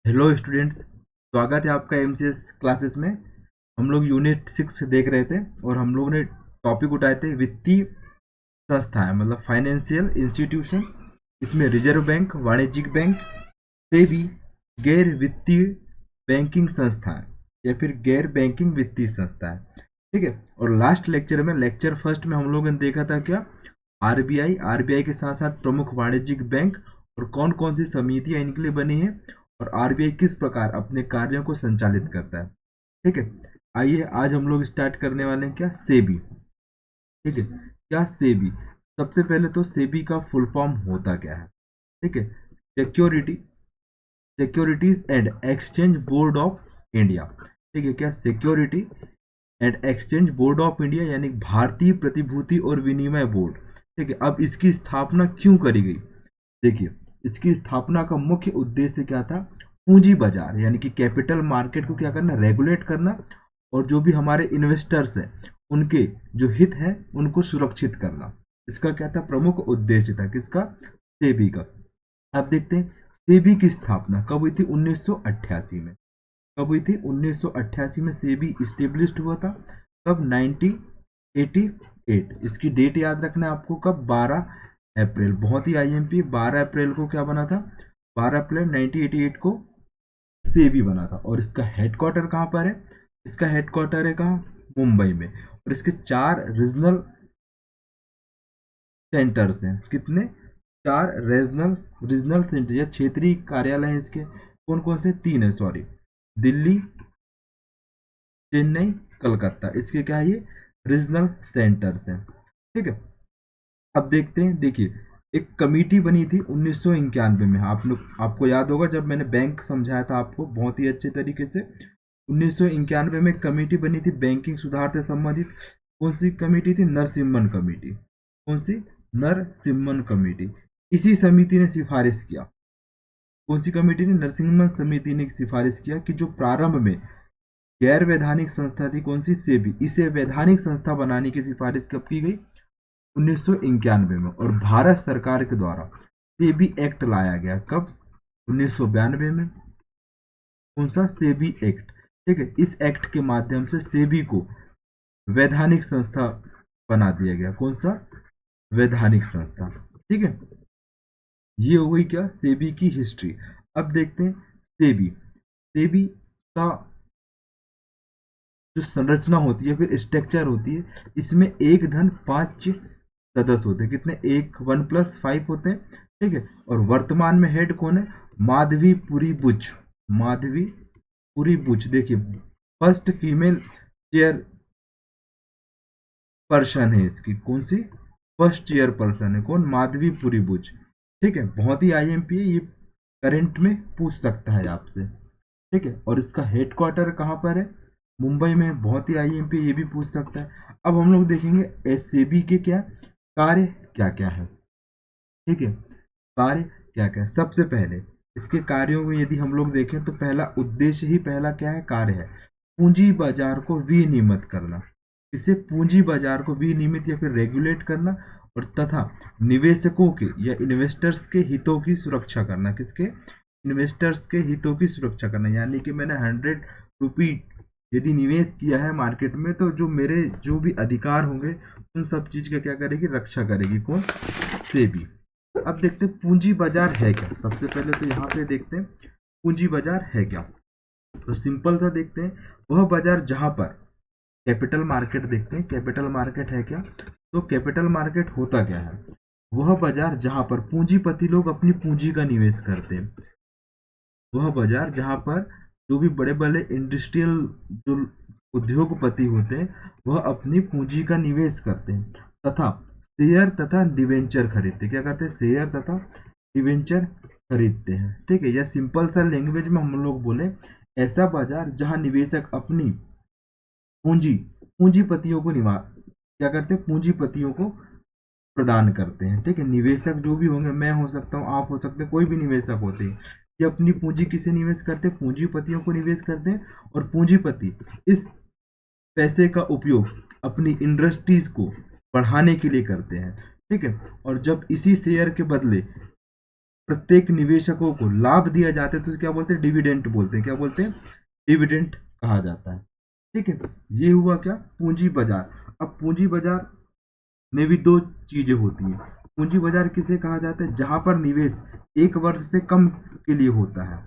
Hello students, स्वागत है आपका एमसीएस क्लासेस में। हम लोग यूनिट 6 देख रहे थे और हम लोग ने टॉपिक उठाए थे वित्तीय संस्थाएं, मतलब फाइनेंशियल इंस्टीट्यूशन। इसमें रिजर्व बैंक, वाणिज्यिक बैंक, सेबी, गैर वित्तीय बैंकिंग संस्थाएं या फिर गैर बैंकिंग वित्तीय संस्थाएं। ठीक है। और लास्ट लेक्चर में, लेक्चर फर्स्ट में हम लोगों ने देखा था क्या, आरबीआई के साथ साथ प्रमुख वाणिज्यिक बैंक और कौन कौन सी समितियां इनके लिए बनी है और आरबीआई किस प्रकार अपने कार्यों को संचालित करता है। ठीक है। आइए आज हम लोग स्टार्ट करने वाले हैं क्या, सेबी। ठीक है। क्या सेबी, सबसे पहले तो सेबी का फुल फॉर्म होता क्या है। ठीक है। Security securities and exchange board of India. ठीक है। क्या, security and exchange board of India यानी भारतीय प्रतिभूति और विनिमय बोर्ड। ठीक है। अब इसकी स्थापना क्यों करी गई, देखिए। इसकी स्थापना का मुख्य उद्देश्य क्या था, पूंजी बाजार यानी कि कैपिटल मार्केट को क्या करना, रेगुलेट करना, और जो भी हमारे इन्वेस्टर्स हैं उनके जो हित हैं उनको सुरक्षित करना। इसका क्या था, प्रमुख उद्देश्य था किसका, सेबी का। अब देखते हैं सेबी की स्थापना कब हुई थी, 1988 में। कब हुई थी, 1988 में सेबी इस्टेब्लिश्ड हुआ था। कब, 1988। इसकी डेट याद रखना है आपको, कब, 12 अप्रैल। बहुत ही आईएमपी, 12 अप्रैल को क्या बना था, 12 अप्रैल 1988 को सेबी बना था। और इसका हेडक्वार्टर कहाँ पर है, इसका हेडक्वार्टर है कहाँ, मुंबई में। और इसके 4 रीजनल सेंटर्स हैं, कितने, 4 रीजनल रीजनल सेंटर या क्षेत्रीय कार्यालय हैं इसके। कौन कौन से, 3 है, सॉरी। दिल्ली, चेन्नई, कलकत्ता, इसके क्या है, ये रीजनल सेंटर्स हैं। ठीक है। अब देखते हैं, देखिए, एक कमेटी बनी थी 1991 में। आप लोग, आपको याद होगा जब मैंने बैंक समझाया था आपको बहुत ही अच्छे तरीके से। 1991 में एक कमेटी बनी थी बैंकिंग सुधार से संबंधित। कौन सी कमेटी थी, नरसिम्हन कमेटी। कौन सी, नरसिम्हन कमेटी। इसी समिति ने सिफारिश किया, कौन सी कमेटी ने, नरसिम्हन समिति ने सिफारिश किया कि जो प्रारंभ में गैर वैधानिक संस्था थी, कौन सी, सेबी, इसे वैधानिक संस्था बनाने की सिफारिश कब की गई, 1991 में। और भारत सरकार के द्वारा सेबी एक्ट लाया गया, कब, 1992 में। कौन सा, सेबी एक्ट। ठीक है। इस एक्ट के माध्यम से सेबी को वैधानिक संस्था बना दिया गया। कौन सा, वैधानिक संस्था। ठीक है। ये हो गई क्या, सेबी की हिस्ट्री। अब देखते हैं सेबी सेबी का जो संरचना होती है, फिर स्ट्रक्चर होती है। इसमें एक धन 5 सदस्य होते हैं, कितने, एक, 1+5 होते हैं। ठीक है। और वर्तमान में हेड कौन है, माधवीपुरी बुच। माधवीपुरी बुच, देखिए, फर्स्ट फीमेल चेयर पर्सन है इसकी। कौन सी, फर्स्ट चेयर पर्सन है, कौन, माधवीपुरी बुच। ठीक है। बहुत ही आईएमपी है ये, करंट में पूछ सकता है आपसे। ठीक है। और इसका हेडक्वार्टर कहाँ पर है, मुंबई में। बहुत ही आईएमपी, ये भी पूछ सकता है। अब हम लोग देखेंगे एससीबी के क्या कार्य क्या क्या है। ठीक है। कार्य क्या क्या है, सबसे पहले इसके कार्यों को यदि हम लोग देखें तो पहला उद्देश्य ही, पहला क्या है, कार्य है, पूंजी बाजार को विनियमित करना। इसे पूंजी बाजार को विनियमित या फिर रेगुलेट करना, और तथा निवेशकों के या इन्वेस्टर्स के हितों की सुरक्षा करना। किसके, इन्वेस्टर्स के हितों की सुरक्षा करना। यानी कि मैंने 100 रुपी यदि निवेश किया है मार्केट में, तो जो मेरे जो भी अधिकार होंगे उन सब चीज का क्या करेगी, रक्षा करेगी। कौन, सेबी। अब देखते हैं पूंजी बाजार है क्या। सबसे पहले तो यहाँ पे देखते हैं पूंजी बाजार है क्या। तो सिंपल सा देखते हैं, वह बाजार जहां पर कैपिटल मार्केट, देखते हैं कैपिटल मार्केट है क्या। तो कैपिटल मार्केट होता क्या है, वह बाजार जहां पर पूंजीपति लोग अपनी पूंजी का निवेश करते हैं। वह बाजार जहां पर जो भी बड़े बड़े इंडस्ट्रियल जो उद्योगपति होते हैं वह अपनी पूंजी का निवेश करते हैं, तथा शेयर तथा डिवेंचर खरीदते हैं। क्या करते हैं, शेयर तथा डिवेंचर खरीदते हैं। ठीक है। या सिंपल सा लैंग्वेज में हम लोग बोले, ऐसा बाजार जहां निवेशक अपनी पूंजी पूंजीपतियों को क्या करते हैं, पूंजीपतियों को प्रदान करते हैं। ठीक है। निवेशक जो भी होंगे, मैं हो सकता हूँ, आप हो सकते हैं, कोई भी निवेशक होते हैं, ये अपनी पूंजी किसे निवेश करते हैं, पूंजीपतियों को निवेश करते हैं। और पूंजीपति इस पैसे का उपयोग अपनी इंडस्ट्रीज को बढ़ाने के लिए करते हैं। ठीक है। और जब इसी शेयर के बदले प्रत्येक निवेशकों को लाभ दिया जाता है तो क्या बोलते हैं, डिविडेंड बोलते हैं। क्या बोलते हैं, डिविडेंड कहा जाता है। ठीक है, ये हुआ क्या, पूंजी बाजार। अब पूंजी बाजार में भी दो चीजें होती हैं। पूंजी बाजार किसे कहा जाता है, जहां पर निवेश एक वर्ष से कम के लिए होता है।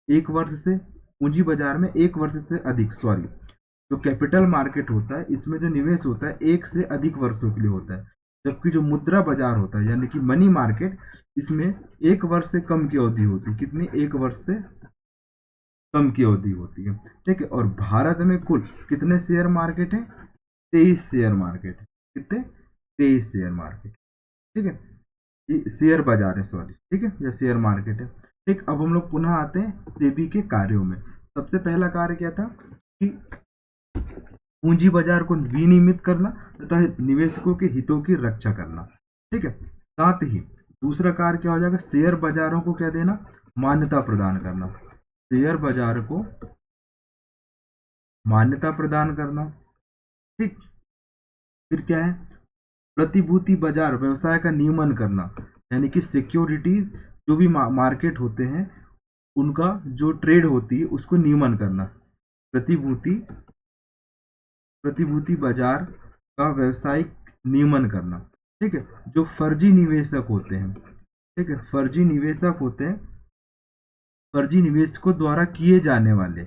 एक वर्ष से, पूंजी बाजार में एक वर्ष से अधिक, सॉरी, जो कैपिटल मार्केट होता है इसमें जो निवेश होता है एक से अधिक वर्षों के लिए होता है। जबकि जो मुद्रा बाजार होता है यानी कि मनी मार्केट, इसमें एक वर्ष से कम की अवधि होती है। कितनी, एक वर्ष से कम की अवधि होती है। ठीक है, और भारत में कुल कितने शेयर मार्केट है, 23 शेयर मार्केट है। कितने, 23 शेयर मार्केट। ठीक है, ये शेयर बाजार है, सॉरी। ठीक है, यह शेयर मार्केट है। ठीक, अब हम लोग पुनः आते हैं सेबी के कार्यों में। सबसे पहला कार्य क्या था कि पूंजी बाजार को विनियमित करना तथा निवेशकों के हितों की रक्षा करना। ठीक है, साथ ही दूसरा कार्य क्या हो जाएगा, शेयर बाजारों को क्या देना, मान्यता प्रदान करना। शेयर बाजार को मान्यता प्रदान करना। ठीक, फिर क्या है, प्रतिभूति बाजार व्यवसाय का नियमन करना, यानी कि सिक्योरिटीज जो भी मार्केट होते हैं उनका जो ट्रेड होती है उसको नियमन करना। प्रतिभूति प्रतिभूति बाजार का व्यवसायिक नियमन करना। ठीक है, जो फर्जी निवेशक होते हैं, ठीक है, फर्जी निवेशक होते हैं, फर्जी निवेशकों द्वारा किए जाने वाले,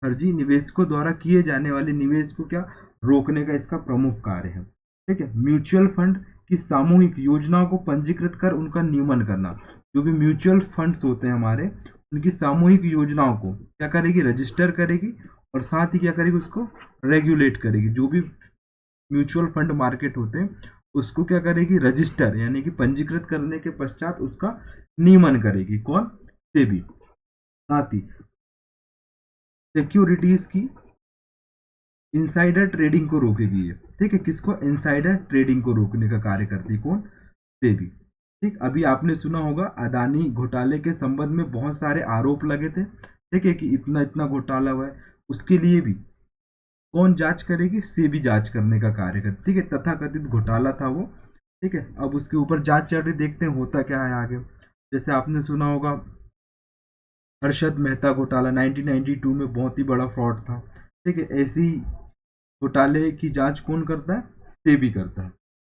फर्जी निवेशकों द्वारा किए जाने वाले निवेश को क्या, रोकने का इसका प्रमुख कार्य है। ठीक है, म्यूचुअल फंड की सामूहिक योजनाओं को पंजीकृत कर उनका नियमन करना। जो भी म्यूचुअल फंड्स होते हैं हमारे, उनकी सामूहिक योजनाओं को क्या करेगी, रजिस्टर करेगी और साथ ही क्या करेगी, उसको रेगुलेट करेगी। जो भी म्यूचुअल फंड मार्केट होते हैं उसको क्या करेगी, रजिस्टर यानी कि पंजीकृत करने के पश्चात उसका नियमन करेगी। कौन, सेबी। साथ ही सिक्योरिटीज की इनसाइडर ट्रेडिंग को रोकेगी ये। ठीक है, किसको, इनसाइडर ट्रेडिंग को रोकने का कार्य करती है कौन, सेबी। ठीक, अभी आपने सुना होगा अदानी घोटाले के संबंध में बहुत सारे आरोप लगे थे। ठीक है, कि इतना इतना घोटाला हुआ है, उसके लिए भी कौन जांच करेगी, सेबी जांच करने का कार्य करती। ठीक है, तथाकथित घोटाला था वो। ठीक है, अब उसके ऊपर जांच चल रही, देखते हैं होता क्या है आगे। जैसे आपने सुना होगा हर्षद मेहता घोटाला 1992 में बहुत ही बड़ा फ्रॉड था। ठीक है, ऐसी घोटाले की जांच कौन करता है, सेबी करता है।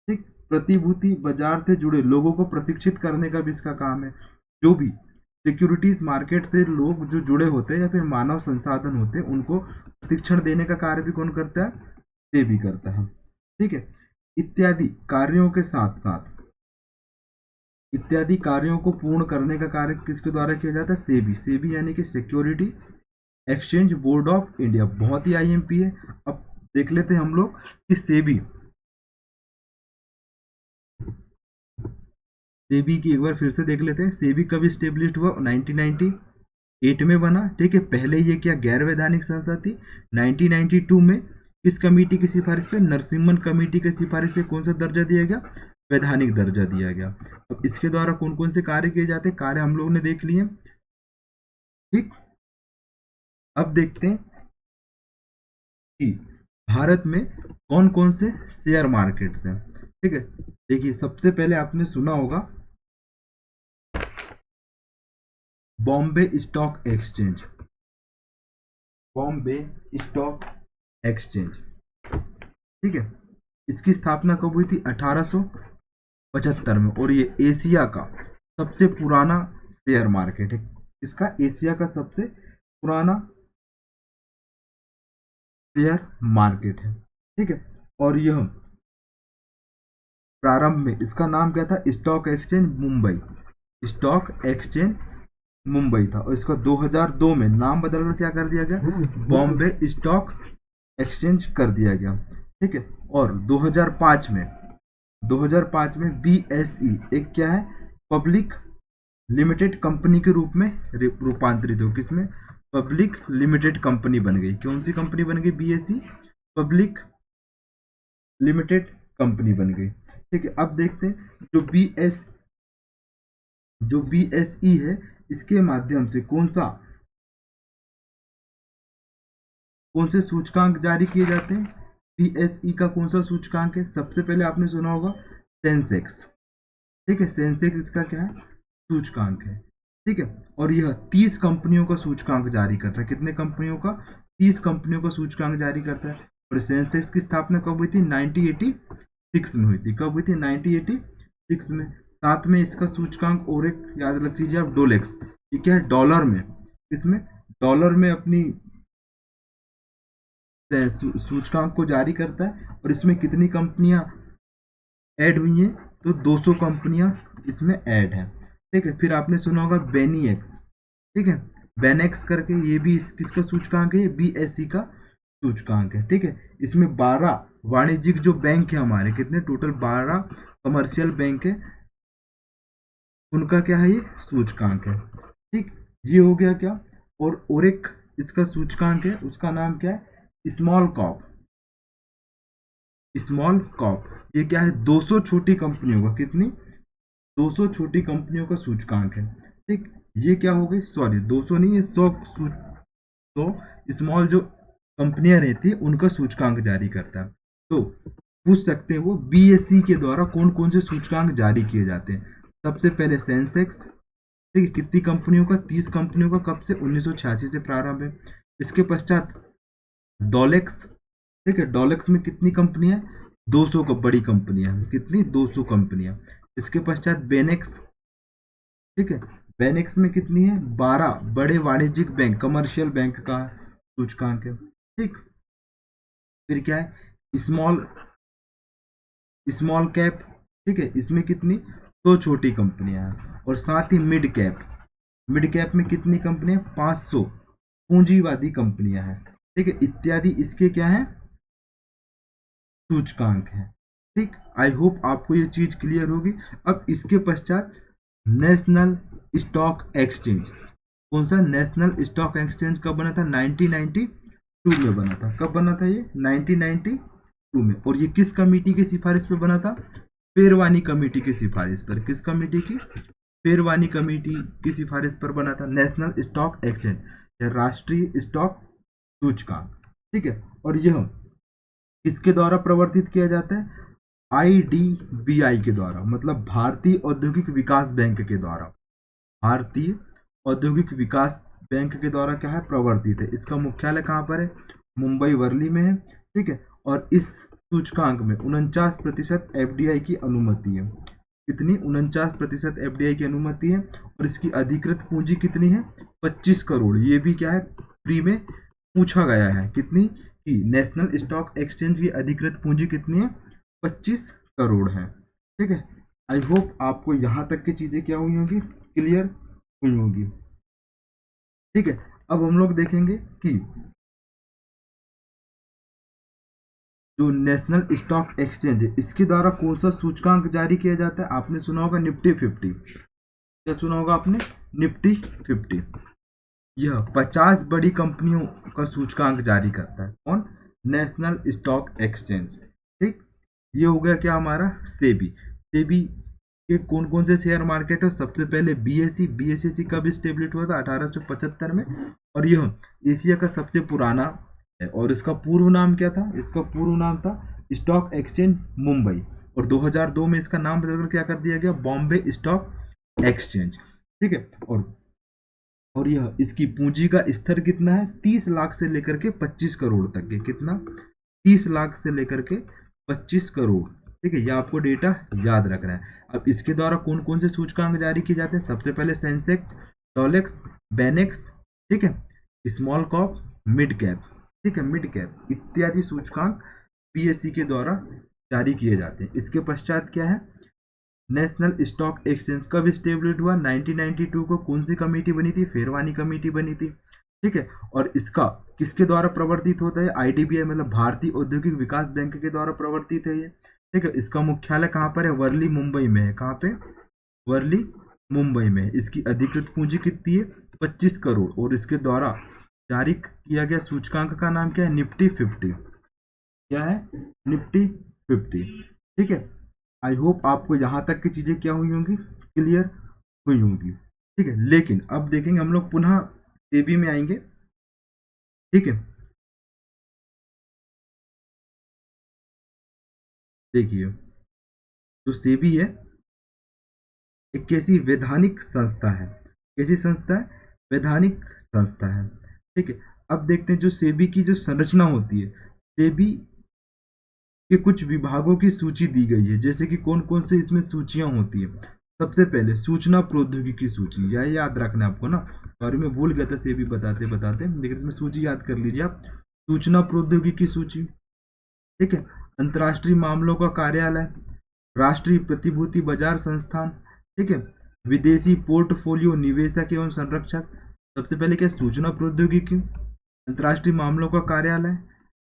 ठीक, प्रतिभूति बाजार से जुड़े लोगों को प्रशिक्षित करने का भी इसका काम है। जो भी सिक्योरिटीज मार्केट से लोग जो जुड़े होते हैं या फिर मानव संसाधन होते हैं उनको प्रशिक्षण देने का कार्य भी कौन करता है, सेबी करता है। ठीक है, इत्यादि कार्यों के साथ साथ इत्यादि कार्यों को पूर्ण करने का कार्य किसके द्वारा किया जाता है, सेबी। सेबी यानी कि security exchange board of India, बहुत ही आईएमपी है। अब देख लेते हैं हम लोग कि सेबी की एक बार फिर से देख लेते हैं। सेबी कब स्टेब्लिश हुआ, 1998 में बना। ठीक है, पहले ये क्या गैर वैधानिक संस्था थी। 1992 में किस कमेटी की सिफारिश पे, नरसिम्हन कमेटी की सिफारिश से कौन सा दर्जा दिया गया, वैधानिक दर्जा दिया गया। अब इसके द्वारा कौन कौन से कार्य किए जाते हैं, कार्य हम लोगों ने देख लिए। ठीक, अब देखते हैं कि भारत में कौन कौन से शेयर मार्केट्स हैं। ठीक है, देखिए सबसे पहले आपने सुना होगा Bombay stock exchange, Bombay stock exchange. ठीक है, इसकी स्थापना कब हुई थी, 1875 में। और ये एशिया का सबसे पुराना शेयर मार्केट है। इसका एशिया का सबसे पुराना शेयर मार्केट है। ठीक है, और यह प्रारंभ में इसका नाम क्या था, stock exchange Mumbai, stock exchange Mumbai था। और इसका 2002 में नाम बदलकर क्या कर दिया गया, बॉम्बे स्टॉक एक्सचेंज कर दिया गया। ठीक है, और 2005 में बीएसई एक क्या है, पब्लिक लिमिटेड कंपनी के रूप में रूपांतरित हो, किसमें, पब्लिक लिमिटेड कंपनी बन गई। कौन सी कंपनी बन गई, बीएसई पब्लिक लिमिटेड कंपनी बन गई। ठीक है, अब देखते हैं जो बीएसई है इसके माध्यम से कौन से सूचकांक जारी किए जाते हैं। बीएसई का कौन सा सूचकांक है, सबसे पहले आपने सुना होगा सेंसेक्स। ठीक है, सेंसेक्स इसका क्या है, सूचकांक है। ठीक है, और यह 30 कंपनियों का सूचकांक जारी करता है। कितने कंपनियों का, 30 कंपनियों का सूचकांक जारी करता है। और सेंसेक्स की स्थापना कब हुई थी, 1986 में हुई थी। कब हुई थी, 1986 में। साथ में इसका सूचकांक और एक याद रख लीजिए आप, डोलेक्स। ये क्या है, डॉलर में, इसमें डॉलर में अपनी सूचकांक को जारी करता है। और इसमें कितनी कंपनियां ऐड हुई हैं, तो 200 कंपनियां इसमें ऐड हैं। ठीक है, फिर आपने सुना होगा बेनीएक्स। ठीक है, बेनेक्स करके, ये भी किसका सूचकांक है, बीएससी का सूचकांक है। ठीक है, इसमें 12 वाणिज्यिक जो बैंक है हमारे, कितने टोटल 12 कमर्शियल बैंक है, उनका क्या है, ये सूचकांक है। ठीक, ये हो गया क्या। और एक इसका सूचकांक है, उसका नाम क्या है, स्मॉल कॉप। स्मॉल कॉप, ये क्या है, 200 छोटी कंपनियों का, कितनी, 200 छोटी कंपनियों का सूचकांक है। ठीक, ये क्या हो गई, सॉरी 200 नहीं, ये 100 स्मॉल जो कंपनियां रहती है उनका सूचकांक जारी करता है। तो पूछ सकते हैं वो बीएसई के द्वारा कौन कौन से सूचकांक जारी किए जाते हैं। सबसे पहले सेंसेक्स। ठीक है, कितनी कंपनियों का, 30 कंपनियों का, कब से, 1986 से प्रारंभ है। इसके पश्चात डॉलेक्स। ठीक है, डॉलेक्स में कितनी कंपनियां, 200 का बड़ी कंपनियां, कितनी, 200 कंपनियां। इसके पश्चात बेनेक्स। ठीक है, बेनेक्स में कितनी है, 12 बड़े वाणिज्यिक बैंक, कमर्शियल बैंक का सूचकांक है। ठीक, फिर क्या है, स्मॉल स्मॉल कैप। ठीक है, इसमें कितनी, 100 छोटी कंपनियां हैं। और साथ ही मिड कैप, मिड कैप में कितनी कंपनियां, 500 पूंजीवादी कंपनियां हैं। ठीक है, इत्यादि इसके क्या है, सूचकांक है। ठीक, आई होप आपको ये चीज क्लियर होगी। अब इसके पश्चात नेशनल स्टॉक एक्सचेंज। कौन सा, नेशनल स्टॉक एक्सचेंज कब बना था, 1992 में बना था। कब बना था ये, 1992 में। और ये किस कमेटी की सिफारिश पे बना था, पेरवानी कमेटी की सिफारिश पर। किस कमेटी की, पेरवानी कमेटी की सिफारिश पर बना था नेशनल स्टॉक एक्सचेंज, या राष्ट्रीय स्टॉक सूचकांक। ठीक है, और यह किसके द्वारा प्रवर्तित किया जाता है, आईडीबीआई के द्वारा, मतलब भारतीय औद्योगिक विकास बैंक के द्वारा। भारतीय औद्योगिक विकास बैंक के द्वारा क्या है, प्रवर्तित है। इसका मुख्यालय कहाँ पर है, मुंबई वर्ली में है। ठीक है, और इस सूचकांक में 49% एफडीआई की अनुमति है। कितनी, 49% एफडीआई की अनुमति है। और इसकी अधिकृत पूंजी कितनी है, 25 करोड़। ये भी क्या है, प्री में पूछा गया है, कितनी, कि नेशनल स्टॉक एक्सचेंज की अधिकृत पूंजी कितनी है, 25 करोड़ है। ठीक है, आई होप आपको यहाँ तक की चीजें क्या हुई होंगी, क्लियर हुई होगी। ठीक है, अब हम लोग देखेंगे कि जो नेशनल स्टॉक एक्सचेंज है, इसके द्वारा कौन सा सूचकांक जारी किया जाता है। आपने सुना होगा निफ्टी 50। क्या सुना होगा आपने, निफ्टी 50। यह 50 बड़ी कंपनियों का सूचकांक जारी करता है। कौन, नेशनल स्टॉक एक्सचेंज। ठीक, ये हो गया क्या हमारा, सेबी। सेबी के कौन कौन से शेयर मार्केट है, सबसे पहले बीएसई। बीएसई कब स्टेब्लिश हुआ था, 1875 में। और यह एशिया का सबसे पुराना है। और इसका पूर्व नाम क्या था, इसका पूर्व नाम था स्टॉक एक्सचेंज मुंबई। और 2002 में इसका नाम बदलकर क्या कर दिया गया, बॉम्बे स्टॉक एक्सचेंज। ठीक है, और यह इसकी पूंजी का स्तर कितना है, 30 लाख से लेकर के 25 करोड़ तक के। कितना, 30 लाख से लेकर के 25 करोड़। ठीक है, ये आपको डेटा याद रखना है। अब इसके द्वारा कौन कौन से सूचकांक जारी किए जाते हैं, सबसे पहले सेंसेक्स, टॉलेक्स, बेनेक्स। ठीक है, स्मॉल कॉप, मिड कैप। ठीक है, मिड कैप इत्यादि सूचकांक पीएससी के द्वारा जारी किए जाते हैं। इसके पश्चात क्या है, नेशनल स्टॉक एक्सचेंज कब स्टेब्लिश हुआ, 1992 को। कौन सी कमेटी बनी थी, फेरवानी कमेटी बनी थी। ठीक है, और इसका किसके द्वारा प्रवर्तित होता है, आईडीबीआई, मतलब भारतीय औद्योगिक विकास बैंक के द्वारा प्रवर्तित है ये। ठीक है, इसका मुख्यालय कहाँ पर है, वर्ली मुंबई में है। कहाँ पे, वर्ली मुंबई में। इसकी अधिकृत पूंजी कितनी है, 25 करोड़। और इसके द्वारा जारी किया गया सूचकांक का नाम क्या है, निफ्टी 50। क्या है, निफ्टी 50। ठीक है, आई होप आपको यहाँ तक की चीजें क्या हुई होंगी, क्लियर हुई होंगी। ठीक है, लेकिन अब देखेंगे हम लोग पुनः सेबी में आएंगे। ठीक है, देखिए जो सेबी है, एक कैसी वैधानिक संस्था है, कैसी संस्था है, वैधानिक संस्था है। ठीक है, अब देखते हैं जो सेबी की जो संरचना होती है। सेबी के कुछ विभागों की सूची दी गई है, जैसे कि कौन कौन से इसमें सूचियां होती है। सबसे पहले सूचना प्रौद्योगिकी सूची, यह याद रखना है आपको ना, सॉरी मैं भूल गया था सेबी बताते बताते, लेकिन इसमें सूची याद कर लीजिए आप। सूचना प्रौद्योगिकी सूची, ठीक है। अंतर्राष्ट्रीय मामलों का कार्यालय, राष्ट्रीय प्रतिभूति बाजार संस्थान, ठीक है। विदेशी पोर्टफोलियो निवेशक एवं संरक्षक। सबसे पहले क्या, सूचना प्रौद्योगिकी, अंतर्राष्ट्रीय मामलों का कार्यालय,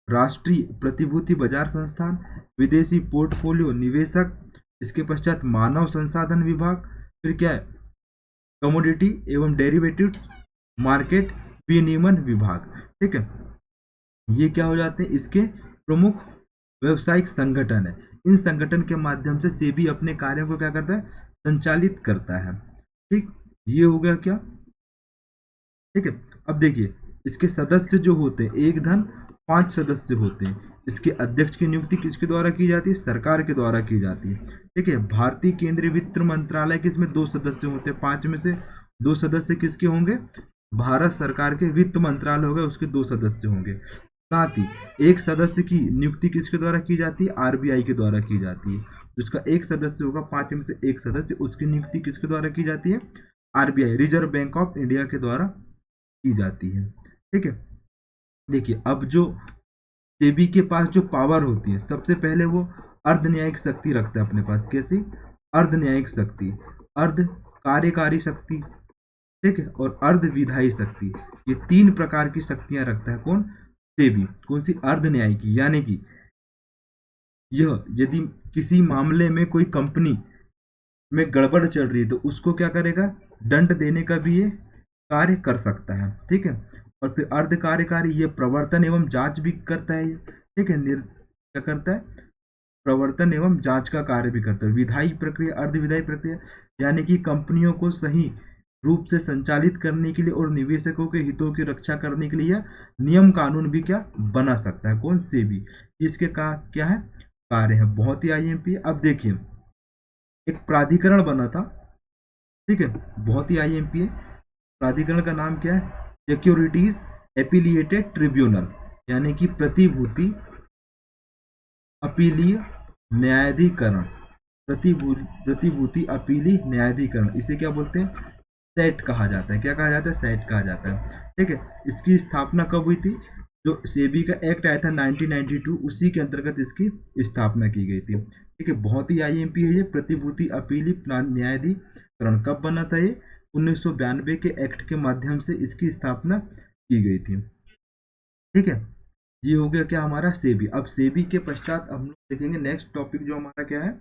राष्ट्रीय प्रतिभूति बाजार संस्थान, विदेशी पोर्टफोलियो निवेशक। इसके पश्चात मानव संसाधन विभाग, फिर क्या है, कमोडिटी एवं डेरिवेटिव मार्केट विनियमन विभाग। ठीक है, ये क्या हो जाते हैं, इसके प्रमुख व्यवसायिक संगठन है। इन संगठन के माध्यम से सेबी अपने कार्यों को क्या करता है, संचालित करता है। ठीक, ये हो गया क्या, ठीक है। अब देखिए इसके सदस्य जो होते हैं, एक धन 5 सदस्य होते हैं। इसके अध्यक्ष की नियुक्ति किसके द्वारा की जाती है, सरकार के द्वारा की जाती है। ठीक है, भारतीय केंद्रीय वित्त मंत्रालय के इसमें 2 सदस्य होते हैं, 5 में से 2 सदस्य किसके होंगे, भारत सरकार के वित्त मंत्रालय होगा, उसके 2 सदस्य होंगे। साथ ही एक सदस्य की नियुक्ति किसके द्वारा की जाती है, आरबीआई के द्वारा की जाती है। जिसका एक सदस्य होगा, 5 में से एक सदस्य, उसकी नियुक्ति किसके द्वारा की जाती है, RBI, reserve bank of India के द्वारा की जाती है। ठीक है, देखिए अब जो सेबी के पास जो पावर होती है, सबसे पहले वो अर्ध न्यायिक शक्ति रखता है अपने पास। कैसी, अर्ध न्यायिक शक्ति, अर्ध कार्यकारी शक्ति, ठीक है, और अर्ध विधायी शक्ति। ये 3 प्रकार की शक्तियां रखता है कौन, सेबी। कौन सी, अर्ध न्यायिकी, यानी कि यह यदि किसी मामले में कोई कंपनी में गड़बड़ चल रही है तो उसको क्या करेगा, दंड देने का भी ये कार्य कर सकता है। ठीक है, और फिर अर्ध कार्यकारी, ये प्रवर्तन एवं जांच भी करता है। ठीक है, क्या करता है, प्रवर्तन एवं जांच का कार्य भी करता है। विधायी प्रक्रिया, अर्ध विधायी प्रक्रिया, यानी कि कंपनियों को सही रूप से संचालित करने के लिए और निवेशकों के हितों की रक्षा करने के लिए नियम कानून भी क्या बना सकता है, कौन, सेबी। इसके का क्या है, कार्य है। बहुत ही आईएमपी। अब देखिए एक प्राधिकरण बना था, ठीक है, बहुत ही आईएमपी है। प्राधिकरण का नाम क्या है, सिक्योरिटीज एपिलिएटेड ट्रिब्यूनल, यानी कि प्रतिभूति अपीलीय न्यायाधिकरण, प्रतिभूति अपीली न्यायाधिकरण, इसे क्या बोलते हैं, सेट कहा जाता है। क्या कहा जाता है, सेट कहा जाता है। ठीक है, इसकी स्थापना कब हुई थी, जो सेबी का एक्ट आया था 1992, उसी के अंतर्गत इसकी स्थापना की गई थी। ठीक है, बहुत ही आईएमपी है ये। प्रतिभूति अपीली न्यायाधिकरण कब बना था, ये 1992 के एक्ट के माध्यम से इसकी स्थापना की गई थी। ठीक है, ये हो गया क्या हमारा, सेबी। अब सेबी के पश्चात हम लोग देखेंगे नेक्स्ट टॉपिक जो हमारा क्या है,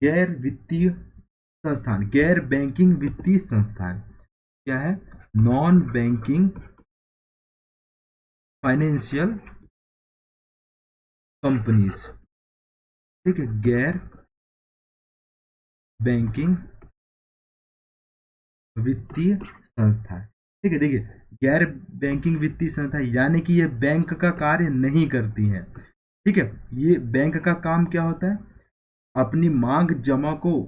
गैर वित्तीय संस्थान, गैर बैंकिंग वित्तीय संस्थान। क्या है, नॉन बैंकिंग फाइनेंशियल कंपनीज। ठीक है, गैर बैंकिंग वित्तीय संस्था। ठीक है, देखिए गैर बैंकिंग वित्तीय संस्था यानी कि ये बैंक का कार्य नहीं करती है। ठीक है, ये बैंक का काम क्या होता है, अपनी मांग जमा को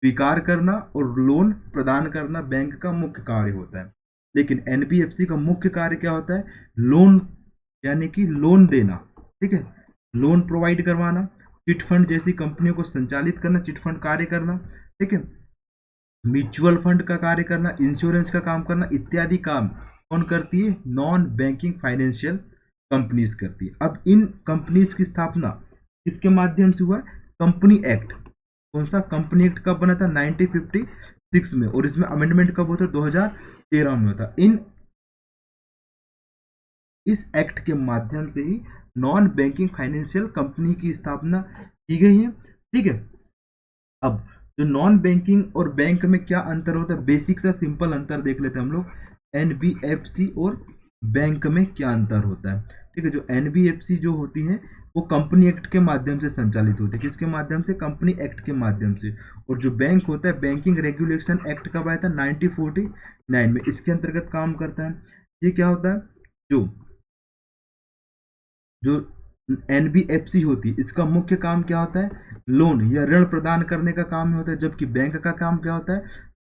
स्वीकार करना और लोन प्रदान करना बैंक का मुख्य कार्य होता है। लेकिन एनबीएफसी का मुख्य कार्य क्या होता है, लोन, यानी कि लोन देना। ठीक है, लोन प्रोवाइड करवाना, चिट फंड जैसी कंपनियों को संचालित करना, चिट फंड कार्य करना। ठीक है, म्यूचुअल फंड का कार्य करना, इंश्योरेंस का काम करना, इत्यादि काम कौन करती है, नॉन बैंकिंग फाइनेंशियल कंपनीज करती है। अब इन कंपनीज की स्थापना किसके माध्यम से हुआ, कंपनी एक्ट। कौन सा, कंपनी एक्ट कब बना था, 1956 में, और इसमें अमेंडमेंट कब होता, 2013 में होता। इस एक्ट के माध्यम से ही नॉन बैंकिंग फाइनेंशियल कंपनी की स्थापना की गई है। ठीक है, अब जो नॉन बैंकिंग और बैंक में क्या अंतर होता है, बेसिक सा सिंपल अंतर देख लेते हैं हम लोग, एनबीएफसी और बैंक में क्या अंतर होता है। ठीक है, जो एनबीएफसी जो होती है वो कंपनी एक्ट के माध्यम से संचालित होती है। किसके माध्यम से, कंपनी एक्ट के माध्यम से। और जो बैंक होता है, बैंकिंग रेगुलेशन एक्ट कब आया था, 1949 में, इसके अंतर्गत काम करता है। ये क्या होता है, जो जो एनबीएफसी होती है, इसका मुख्य काम क्या होता है, लोन या ऋण प्रदान करने का काम होता है, जबकि बैंक का काम क्या होता है,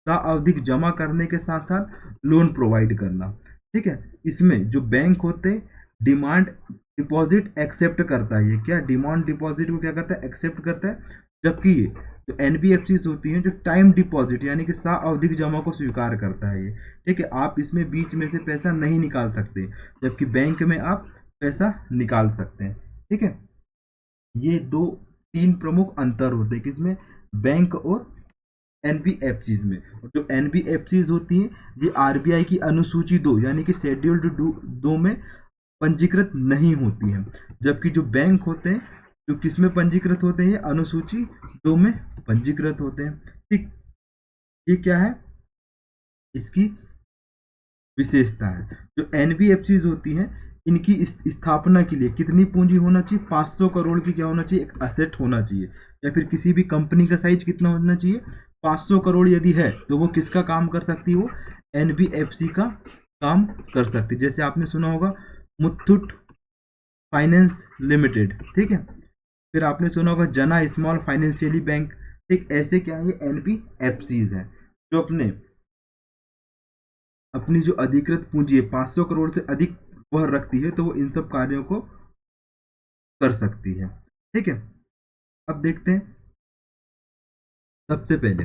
सावधिक जमा करने के साथ साथ लोन प्रोवाइड करना। ठीक है, इसमें जो बैंक होते हैं डिमांड डिपॉजिट एक्सेप्ट करता है, ये क्या डिमांड डिपॉजिट को क्या करता है, एक्सेप्ट करता है, जबकि ये जो एनबीएफसी होती हैं जो टाइम डिपॉजिट यानी कि सावधिक जमा को स्वीकार करता है ये। ठीक है, आप इसमें बीच में से पैसा नहीं निकाल सकते, जबकि बैंक में आप पैसा निकाल सकते हैं। ठीक है, ये दो तीन प्रमुख अंतर होते हैं किसमें, बैंक और एनबीएफसीज में। और जो एनबीएफसीज होती हैं ये आरबीआई की अनुसूची 2 यानी कि शेड्यूल्ड 2 में पंजीकृत नहीं होती हैं, जबकि जो बैंक होते हैं जो किस में पंजीकृत होते हैं, ये अनुसूची 2 में पंजीकृत होते हैं। ठीक, ये क्या है इसकी विशेषता है। जो एनबीएफसीज होती हैं इनकी स्थापना के लिए कितनी पूंजी होना चाहिए, 500 करोड़ की क्या होना चाहिए, एक असेट होना चाहिए। या फिर किसी भी कंपनी का साइज कितना होना चाहिए, 500 करोड़ यदि है तो वो किसका काम कर सकती है, वो एनबीएफसी का काम कर सकती है। जैसे आपने सुना होगा मुथूट फाइनेंस लिमिटेड। ठीक है, फिर आपने सुना होगा जना स्मॉल फाइनेंशियली बैंक। ठीक, ऐसे क्या है ये एनबीएफसीज है जो अपनी जो अधिकृत पूंजी है 500 करोड़ से अधिक वह रखती है, तो वो इन सब कार्यों को कर सकती है। ठीक है, अब देखते हैं सबसे पहले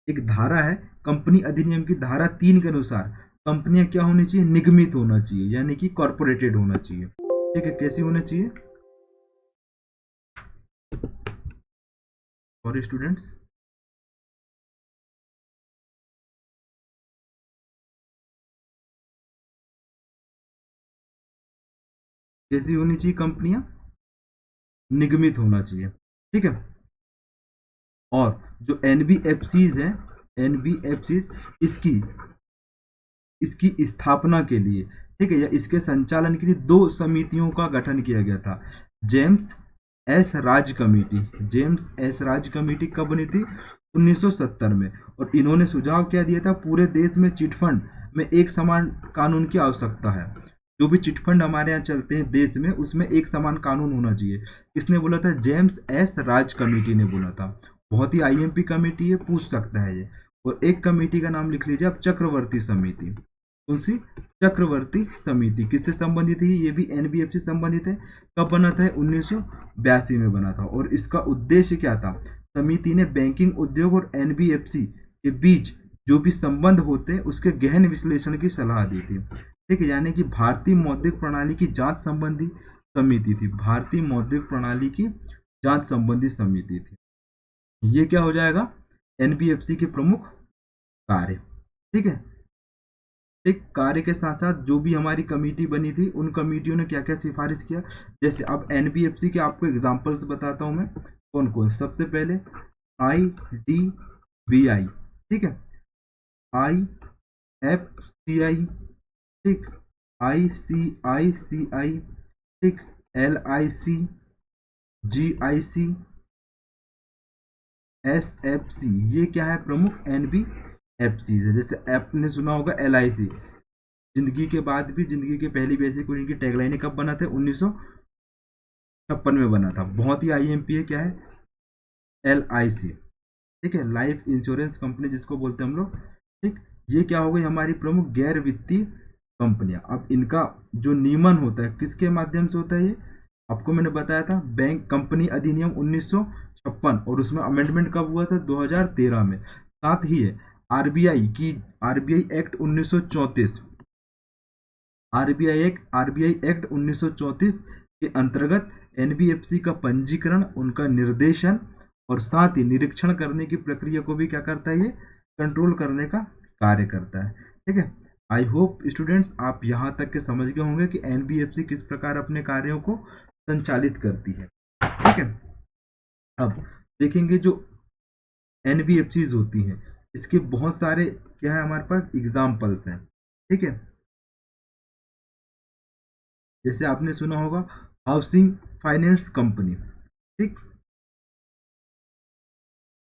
एक धारा है कंपनी अधिनियम की धारा 3 के अनुसार कंपनियां क्या होनी चाहिए, निगमित होना चाहिए यानी कि कॉर्पोरेटेड होना चाहिए। ठीक है, कैसी होना चाहिए, सॉरी स्टूडेंट्स, कैसी होनी चाहिए कंपनियां, निगमित होना चाहिए। ठीक है, और जो एनबीएफसीज हैं, एनबीएफसीज इसकी इसकी स्थापना के लिए, ठीक है, या इसके संचालन के लिए दो समितियों का गठन किया गया था। जेम्स एस राज कमेटी, जेम्स एस राज कमेटी कब बनी थी, 1970 में। और इन्होंने सुझाव क्या दिया था, पूरे देश में चिटफंड में एक समान कानून की आवश्यकता है। जो भी चिटफंड हमारे यहाँ चलते हैं देश में उसमें एक समान कानून होना चाहिए। किसने बोला था, जेम्स एस राज कमेटी ने बोला था। बहुत ही आईएमपी कमेटी है, पूछ सकता है ये। और एक कमेटी का नाम लिख लीजिए आप, चक्रवर्ती समिति। कौन सी, चक्रवर्ती समिति। किससे संबंधित है, ये भी एनबीएफसी संबंधित है। कब बना था, 1982 में बना था। और इसका उद्देश्य क्या था, समिति ने बैंकिंग उद्योग और एनबीएफसी के बीच जो भी संबंध होते हैं उसके गहन विश्लेषण की सलाह दी थी। ठीक है, यानी कि भारतीय मौद्रिक प्रणाली की जांच संबंधी समिति थी, भारतीय मौद्रिक प्रणाली की जांच संबंधी समिति थी। ये क्या हो जाएगा, एनबीएफसी के प्रमुख कार्य। ठीक है, एक कार्य के साथ साथ जो भी हमारी कमेटी बनी थी उन कमेटियों ने क्या क्या सिफारिश किया। जैसे अब एनबीएफसी के आपको एग्जांपल्स बताता हूं मैं कौन कौन। सबसे पहले आईडीबीआई, ठीक है, आईएफसीआई, ठीक, आईसीआईसीआई, ठीक, एलआईसी, जीआईसी, एसएफसी, ये क्या है, प्रमुख एनबीएफसी है। जैसे आपने सुना होगा एलआईसी, जिंदगी के बाद भी जिंदगी के पहली वैसी कोई इनकी टैगलाइन कब बना था, 1956 में बना था। बहुत ही आईएमपी है, क्या है, एलआईसी। ठीक है, लाइफ इंश्योरेंस कंपनी जिसको बोलते हैं हम लोग। ठीक, ये क्या हो गई हमारी प्रमुख गैर वित्तीय कंपनियां। अब इनका जो नियमन होता है किसके माध्यम से होता है, ये आपको मैंने बताया था, बैंक कंपनी अधिनियम 1956, और उसमें अमेंडमेंट कब हुआ था, 2013 में। साथ ही है आरबीआई एक्ट 1934, आरबीआई एक्ट 1934 के अंतर्गत एनबीएफसी का पंजीकरण, उनका निर्देशन और साथ ही निरीक्षण करने की प्रक्रिया को भी क्या करता है, ये कंट्रोल करने का कार्य करता है। ठीक है, आई होप स्टूडेंट्स आप यहाँ तक के समझ गए होंगे कि एनबीएफसी किस प्रकार अपने कार्यों को संचालित करती है। ठीक है, अब देखेंगे जो एनबीएफसीज होती हैं इसके बहुत सारे क्या है हमारे पास एग्जाम्पल्स हैं। ठीक है, जैसे आपने सुना होगा हाउसिंग फाइनेंस कंपनी। ठीक,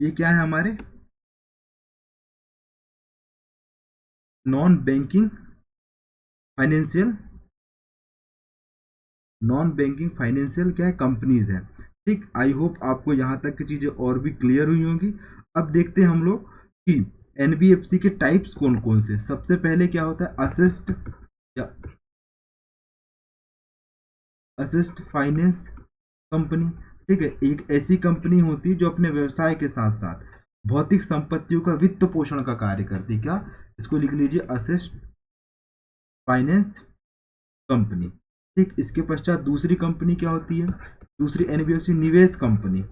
ये क्या है हमारे non banking financial non banking financial क्या है, कंपनीज है। ठीक, आई होप आपको यहाँ तक की चीजें और भी क्लियर हुई होंगी। अब देखते हैं हम लोग कि एनबीएफसी के टाइप्स कौन कौन से। सबसे पहले क्या होता है, असिस्ट या असिस्ट फाइनेंस कंपनी। ठीक है, एक ऐसी कंपनी होती है जो अपने व्यवसाय के साथ साथ भौतिक संपत्तियों का वित्त पोषण का कार्य करती है। क्या, इसको लिख लीजिए, असिस्ट फाइनेंस कंपनी। ठीक, इसके पश्चात दूसरी कंपनी क्या होती है, दूसरी एनबीएफसी निवेश कंपनी।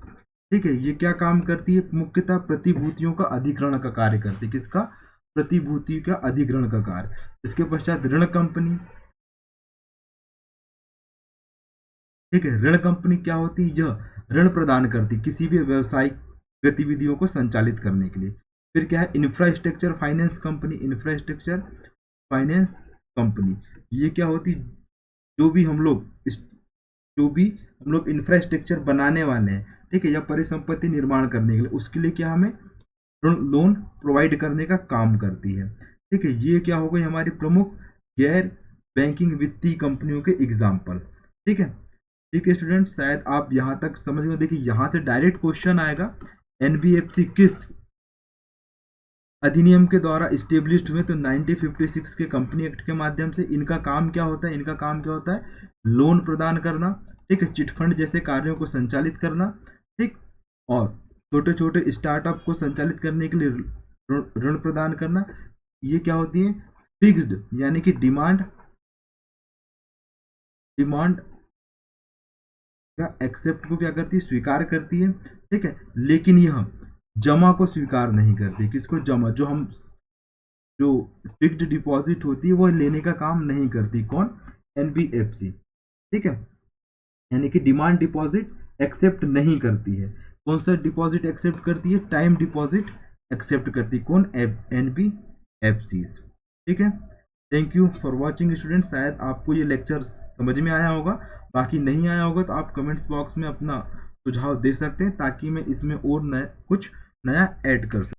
ठीक है, ये क्या काम करती है, मुख्यतः प्रतिभूतियों का अधिग्रहण का कार्य करती है। किसका, प्रतिभूति का अधिग्रहण का कार्य। इसके पश्चात ऋण कंपनी। ठीक है, ऋण कंपनी क्या होती है, यह ऋण प्रदान करती किसी भी व्यवसायिक गतिविधियों को संचालित करने के लिए। फिर क्या है, infrastructure finance company. Infrastructure finance company ये क्या होती, जो भी हम लोग जो भी हम लोग इंफ्रास्ट्रक्चर बनाने वाले हैं, ठीक है, या परिसंपत्ति निर्माण करने के लिए, उसके लिए क्या हमें लोन प्रोवाइड करने का काम करती है। ठीक है, ये क्या हो गई हमारी प्रमुख गैर बैंकिंग वित्तीय कंपनियों के एग्जाम्पल। ठीक है, ठीक है स्टूडेंट, शायद आप यहाँ तक समझ गए। देखिए यहाँ से डायरेक्ट क्वेश्चन आएगा, एनबीएफसी किस अधिनियम के द्वारा स्टेब्लिश्ड हुए, तो 1956 के कंपनी एक्ट के माध्यम से। इनका काम क्या होता है, इनका काम क्या होता है, लोन प्रदान करना। ठीक है, चिटफंड जैसे कार्यों को संचालित करना। ठीक, और छोटे छोटे स्टार्टअप को संचालित करने के लिए ऋण प्रदान करना। ये क्या होती है, फिक्स्ड यानी कि डिमांड डिमांड का एक्सेप्ट को क्या करती है, स्वीकार करती है। ठीक है, लेकिन यह जमा को स्वीकार नहीं करती। किसको, जमा, जो फिक्स्ड डिपॉजिट होती है वो लेने का काम नहीं करती। कौन, एनबीएफसी। ठीक है, यानी कि डिमांड डिपॉजिट एक्सेप्ट नहीं करती है। कौन सा डिपॉजिट एक्सेप्ट करती है, टाइम डिपॉजिट एक्सेप्ट करती है। कौन, एनबीएफसी। ठीक है, thank you for watching student. शायद आपको ये लेक्चर समझ में आया होगा, बाकी नहीं आया होगा तो आप कमेंट्स बॉक्स में अपना सुझाव दे सकते हैं, ताकि मैं इसमें और कुछ नया ऐड कर सकूँ।